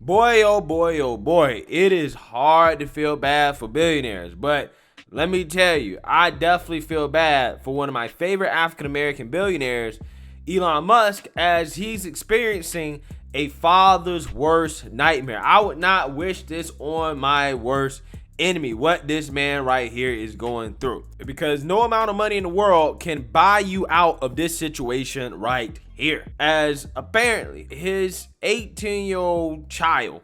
Boy, oh boy, oh boy, it is hard to feel bad for billionaires, but let me tell you, I definitely feel bad for one of my favorite African-American billionaires, Elon Musk, as he's experiencing a father's worst nightmare. I would not wish this on my worst enemy, what this man right here is going through, because no amount of money in the world can buy you out of this situation right here, as apparently his 18-year-old child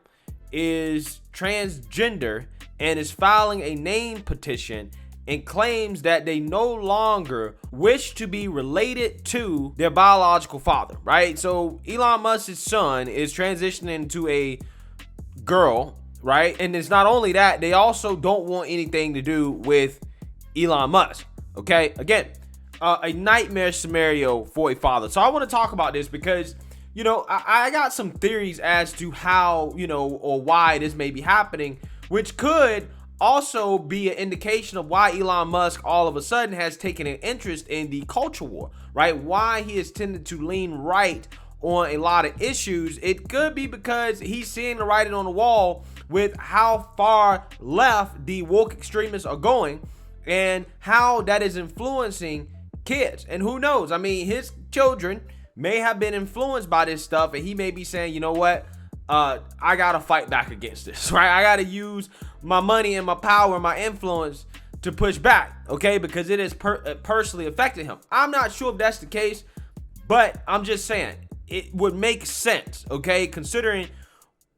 is transgender and is filing a name petition and claims that they no longer wish to be related to their biological father, right? So Elon Musk's son is transitioning to a girl, right? And it's not only that, they also don't want anything to do with Elon Musk, okay? Again, a nightmare scenario for a father. So I want to talk about this because, you know, I got some theories as to how, you know, or why this may be happening, which could also be an indication of why Elon Musk all of a sudden has taken an interest in the culture war, right? Why he has tended to lean right on a lot of issues. It could be because he's seeing the writing on the wall with how far left the woke extremists are going and how that is influencing kids. And who knows? I mean, his children may have been influenced by this stuff, and he may be saying, you know what? I gotta fight back against this, right? I gotta use my money and my power and my influence to push back, okay? Because it has personally affected him. I'm not sure if that's the case, but I'm just saying it would make sense, okay? Considering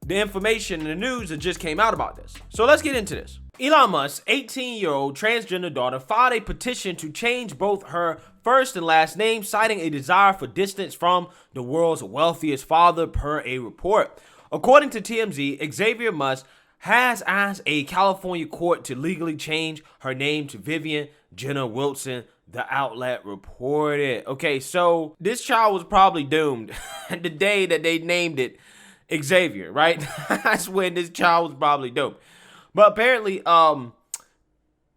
the information and the news that just came out about this. So let's get into this. Elon Musk's 18-year-old transgender daughter filed a petition to change both her first and last name, citing a desire for distance from the world's wealthiest father, per a report. According to TMZ, Xavier Musk has asked a California court to legally change her name to Vivian Jenna Wilson, the outlet reported. Okay, so this child was probably doomed the day that they named it Xavier, right? That's when this child was probably doomed. But apparently,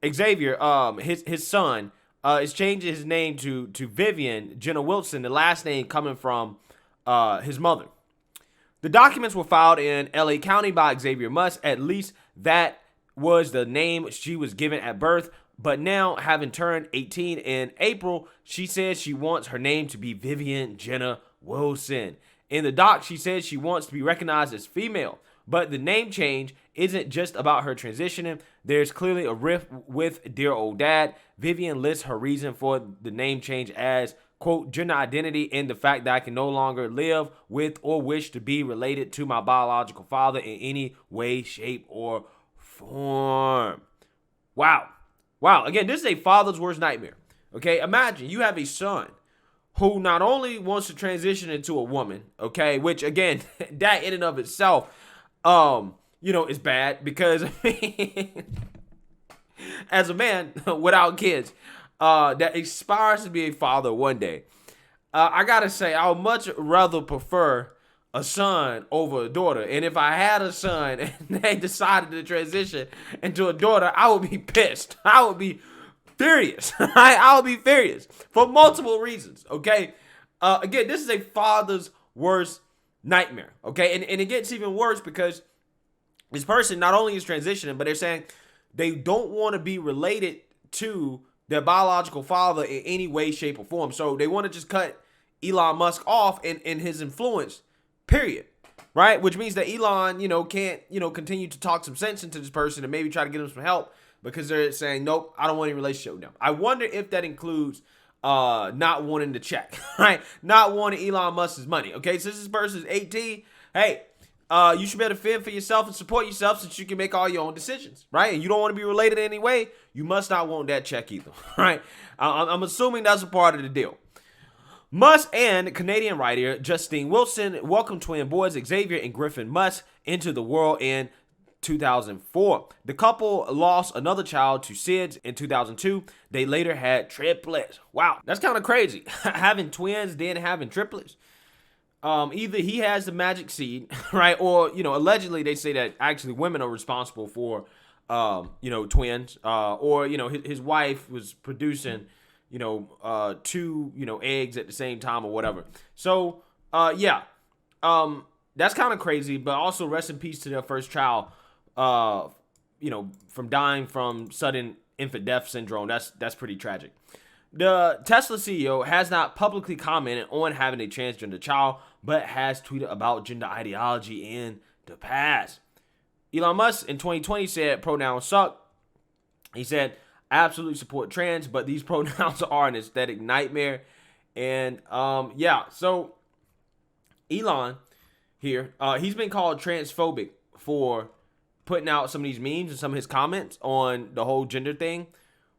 Xavier, his son, is changing his name to Vivian Jenna Wilson, the last name coming from his mother. The documents were filed in LA County by Xavier Musk. At least that was the name she was given at birth. But now, having turned 18 in April, she says she wants her name to be Vivian Jenna Wilson. In the doc, she says she wants to be recognized as female. But the name change isn't just about her transitioning. There's clearly a rift with dear old dad. Vivian lists her reason for the name change as, quote, gender identity and the fact that I can no longer live with or wish to be related to my biological father in any way, shape, or form. Wow. Wow. Again, this is a father's worst nightmare. Okay, imagine you have a son who not only wants to transition into a woman, okay, which again, that in and of itself, you know, is bad because I mean, as a man without kids, that aspires to be a father one day, I gotta say, I would much rather prefer a son over a daughter. And if I had a son and they decided to transition into a daughter, I would be pissed. I would be furious. I would be furious for multiple reasons. Okay. Again, this is a father's worst nightmare. Okay. And it gets even worse because this person not only is transitioning, but they're saying they don't want to be related to their biological father in any way, shape, or form. So they want to just cut Elon Musk off in his influence, period. Right? Which means that Elon, you know, can't, you know, continue to talk some sense into this person and maybe try to get him some help because they're saying, nope, I don't want any relationship with them. I wonder if that includes not wanting to check, right? Not wanting Elon Musk's money. Okay, since this person is 18, hey, you should be able to fend for yourself and support yourself since you can make all your own decisions, right? And you don't want to be related in any way, you must not want that check either, right? I'm assuming that's a part of the deal. Musk and Canadian writer Justine Wilson welcomed twin boys Xavier and Griffin Musk into the world in 2004. The couple lost another child to SIDS in 2002. They later had triplets. Wow, that's kind of crazy. Having twins, then having triplets. Either he has the magic seed, right? Or, you know, allegedly they say that actually women are responsible for, you know, twins. Or, you know, his wife was producing, you know, two, you know, eggs at the same time or whatever. So, yeah. that's kind of crazy, but also rest in peace to their first child, from dying from sudden infant death syndrome. That's pretty tragic. The Tesla CEO has not publicly commented on having a transgender child, but has tweeted about gender ideology in the past. Elon Musk in 2020 said pronouns suck. He said, I absolutely support trans, but these pronouns are an aesthetic nightmare. And so Elon here, he's been called transphobic for putting out some of these memes and some of his comments on the whole gender thing,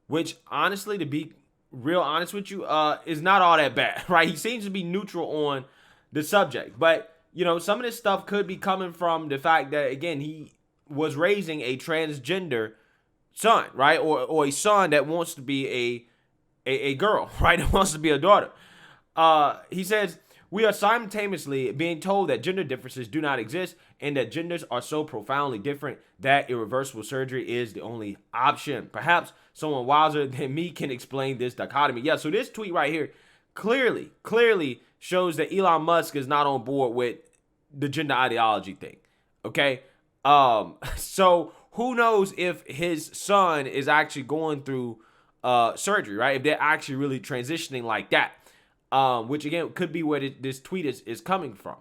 which honestly, to be real honest with you, is not all that bad, right? He seems to be neutral on the subject, but some of this stuff could be coming from the fact that, again, he was raising a transgender son, right? Or a son that wants to be a girl, right? That wants to be a daughter. He says, we are simultaneously being told that gender differences do not exist and that genders are so profoundly different that irreversible surgery is the only option. Perhaps someone wiser than me can explain this dichotomy. Yeah, so this tweet right here clearly shows that Elon Musk is not on board with the gender ideology thing. Okay? So who knows if his son is actually going through surgery, right? If they're actually really transitioning like that. Which again could be where this tweet is coming from.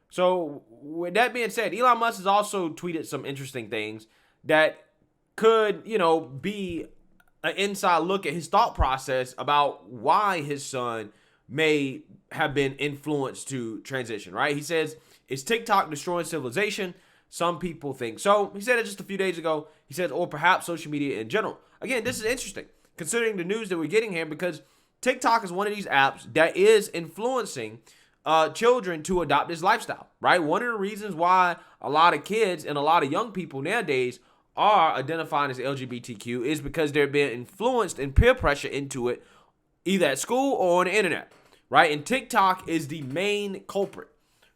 So with that being said, Elon Musk has also tweeted some interesting things that could, be an inside look at his thought process about why his son may have been influenced to transition, right? He says, is TikTok destroying civilization? Some people think so. He said it just a few days ago. He said, or perhaps social media in general. Again, this is interesting considering the news that we're getting here, because TikTok is one of these apps that is influencing children to adopt this lifestyle, right? One of the reasons why a lot of kids and a lot of young people nowadays are identifying as LGBTQ is because they're being influenced and peer pressure into it, either at school or on the internet, right? And TikTok is the main culprit,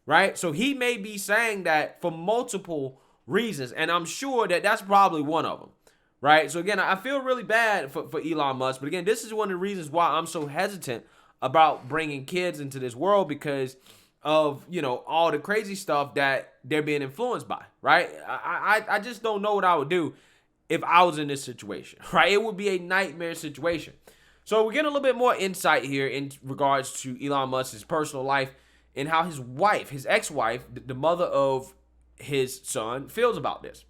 right? So he may be saying that for multiple reasons, and I'm sure that that's probably one of them. Right. So, again, I feel really bad for Elon Musk. But, again, this is one of the reasons why I'm so hesitant about bringing kids into this world, because of, all the crazy stuff that they're being influenced by. Right. I just don't know what I would do if I was in this situation. Right. It would be a nightmare situation. So we're getting a little bit more insight here in regards to Elon Musk's personal life and how his wife, his ex-wife, the mother of his son, feels about this.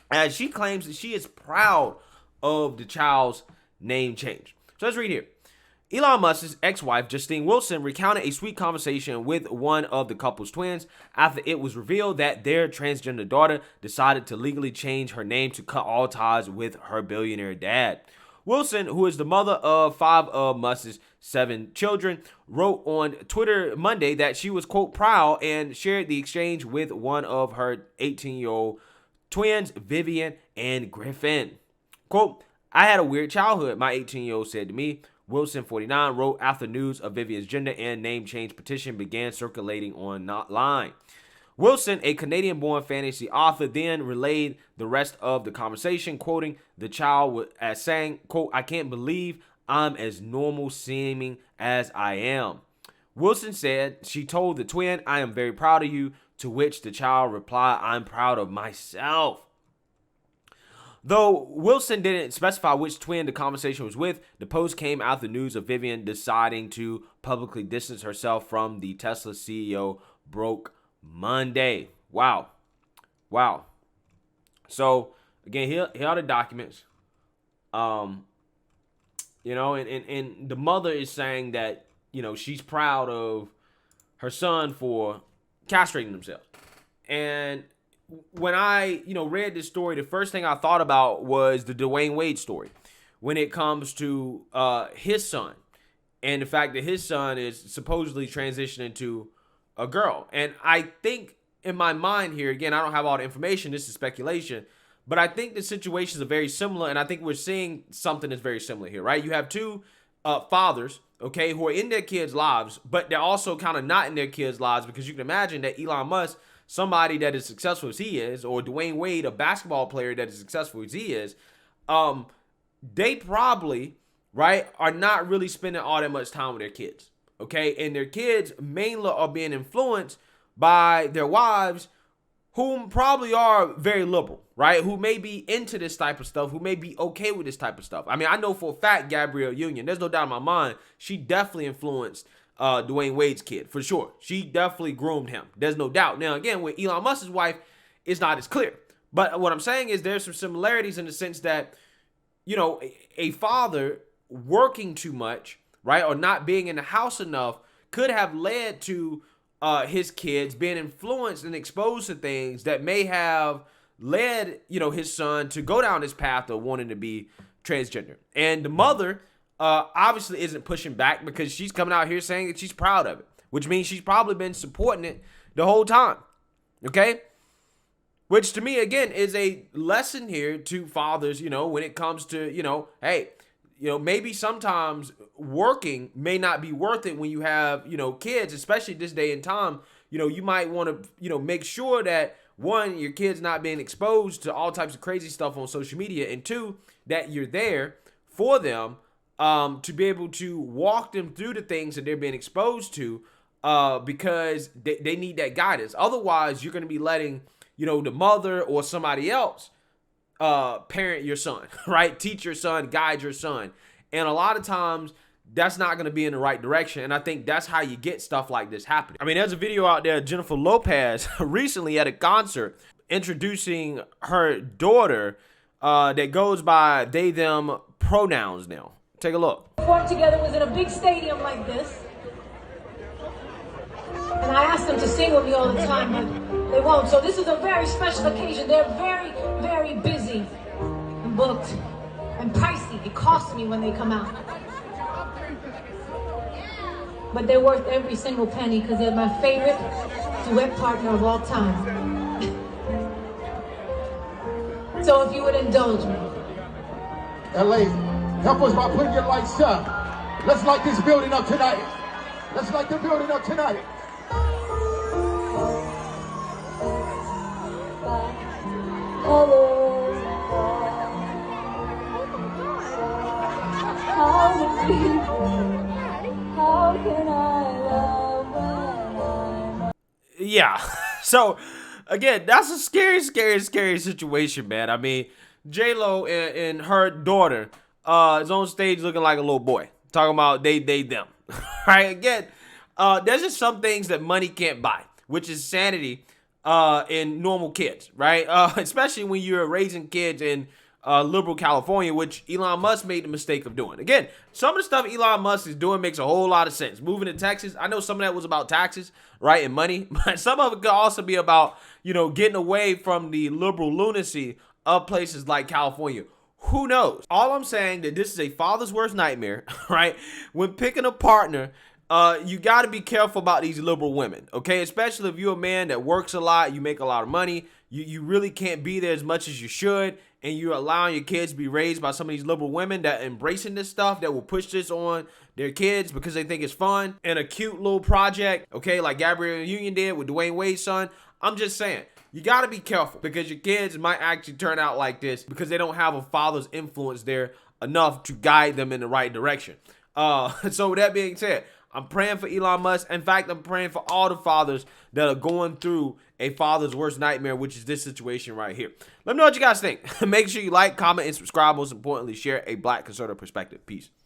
As she claims that she is proud of the child's name change. So let's read here. Elon Musk's ex-wife, Justine Wilson, recounted a sweet conversation with one of the couple's twins after it was revealed that their transgender daughter decided to legally change her name to cut all ties with her billionaire dad. Wilson, who is the mother of 5 of Musk's 7 children, wrote on Twitter Monday that she was, quote, proud, and shared the exchange with one of her 18-year-old twins, Vivian and Griffin. Quote, I had a weird childhood, my 18-year-old said to me. Wilson, 49, wrote after news of Vivian's gender and name change petition began circulating online. Wilson, a Canadian-born fantasy author, then relayed the rest of the conversation, quoting the child as saying, quote, I can't believe I'm as normal seeming as I am. Wilson said she told the twin, I am very proud of you, to which the child replied, I'm proud of myself. Though Wilson didn't specify which twin the conversation was with, the post came out the news of Vivian deciding to publicly distance herself from the Tesla CEO broke Monday. Wow. So, again, here are the documents. And the mother is saying that, she's proud of her son for castrating themselves. And when I, read this story, the first thing I thought about was the Dwayne Wade story when it comes to his son and the fact that his son is supposedly transitioning to a girl. And I think in my mind here, again, I don't have all the information. This is speculation. But I think the situations are very similar. And I think we're seeing something that's very similar here, right? You have two fathers, okay, who are in their kids' lives, but they're also kind of not in their kids' lives, because you can imagine that Elon Musk, somebody that is successful as he is, or Dwayne Wade, a basketball player that is successful as he is, they probably, right, are not really spending all that much time with their kids, okay? And their kids mainly are being influenced by their wives, whom probably are very liberal, right? Who may be into this type of stuff, who may be okay with this type of stuff. I mean, I know for a fact Gabrielle Union, there's no doubt in my mind, she definitely influenced Dwayne Wade's kid, for sure. She definitely groomed him. There's no doubt. Now, again, with Elon Musk's wife, it's not as clear. But what I'm saying is there's some similarities in the sense that, you know, a father working too much, right, or not being in the house enough could have led to his kids being influenced and exposed to things that may have led, you know, his son to go down this path of wanting to be transgender. And the mother obviously isn't pushing back because she's coming out here saying that she's proud of it, which means she's probably been supporting it the whole time. Okay? Which to me, again, is a lesson here to fathers, you know, when it comes to, you know, hey, you know, maybe sometimes working may not be worth it when you have, you know, kids, especially this day and time. You know, you might want to, you know, make sure that, one, your kid's not being exposed to all types of crazy stuff on social media, and two, that you're there for them to be able to walk them through the things that they're being exposed to because they need that guidance. Otherwise, you're going to be letting, you know, the mother or somebody else parent your son, right? Teach your son, guide your son. And a lot of times that's not going to be in the right direction. And I think that's how you get stuff like this happening. I mean, there's a video out there, Jennifer Lopez recently at a concert introducing her daughter that goes by they, them pronouns now. Take a look. Performed together was in a big stadium like this. And I asked them to sing with me all the time, but they won't. So this is a very special occasion. They're very, very busy and booked and pricey. It costs me when they come out. But they're worth every single penny because they're my favorite duet partner of all time. So if you would indulge me. LA, help us by putting your lights up. Let's light this building up tonight. Let's light the building up tonight. Yeah. So again, that's a scary situation, man. I mean, J-Lo and her daughter is on stage looking like a little boy, talking about they, them. Right? Again, there's just some things that money can't buy, which is sanity in normal kids, right? Especially when you're raising kids in liberal California, which Elon Musk made the mistake of doing. Again, some of the stuff Elon Musk is doing makes a whole lot of sense. Moving to Texas, I know some of that was about taxes, right, and money, but some of it could also be about, you know, getting away from the liberal lunacy of places like California. Who knows? All I'm saying that this is a father's worst nightmare, right? When picking a partner, you got to be careful about these liberal women, okay? Especially if you're a man that works a lot, you make a lot of money, you really can't be there as much as you should, and you're allowing your kids to be raised by some of these liberal women that are embracing this stuff, that will push this on their kids because they think it's fun and a cute little project, okay, like Gabrielle Union did with Dwayne Wade's son. I'm just saying, you got to be careful because your kids might actually turn out like this because they don't have a father's influence there enough to guide them in the right direction. So with that being said, I'm praying for Elon Musk. In fact, I'm praying for all the fathers that are going through a father's worst nightmare, which is this situation right here. Let me know what you guys think. Make sure you like, comment, and subscribe. Most importantly, share a Black conservative perspective. Peace.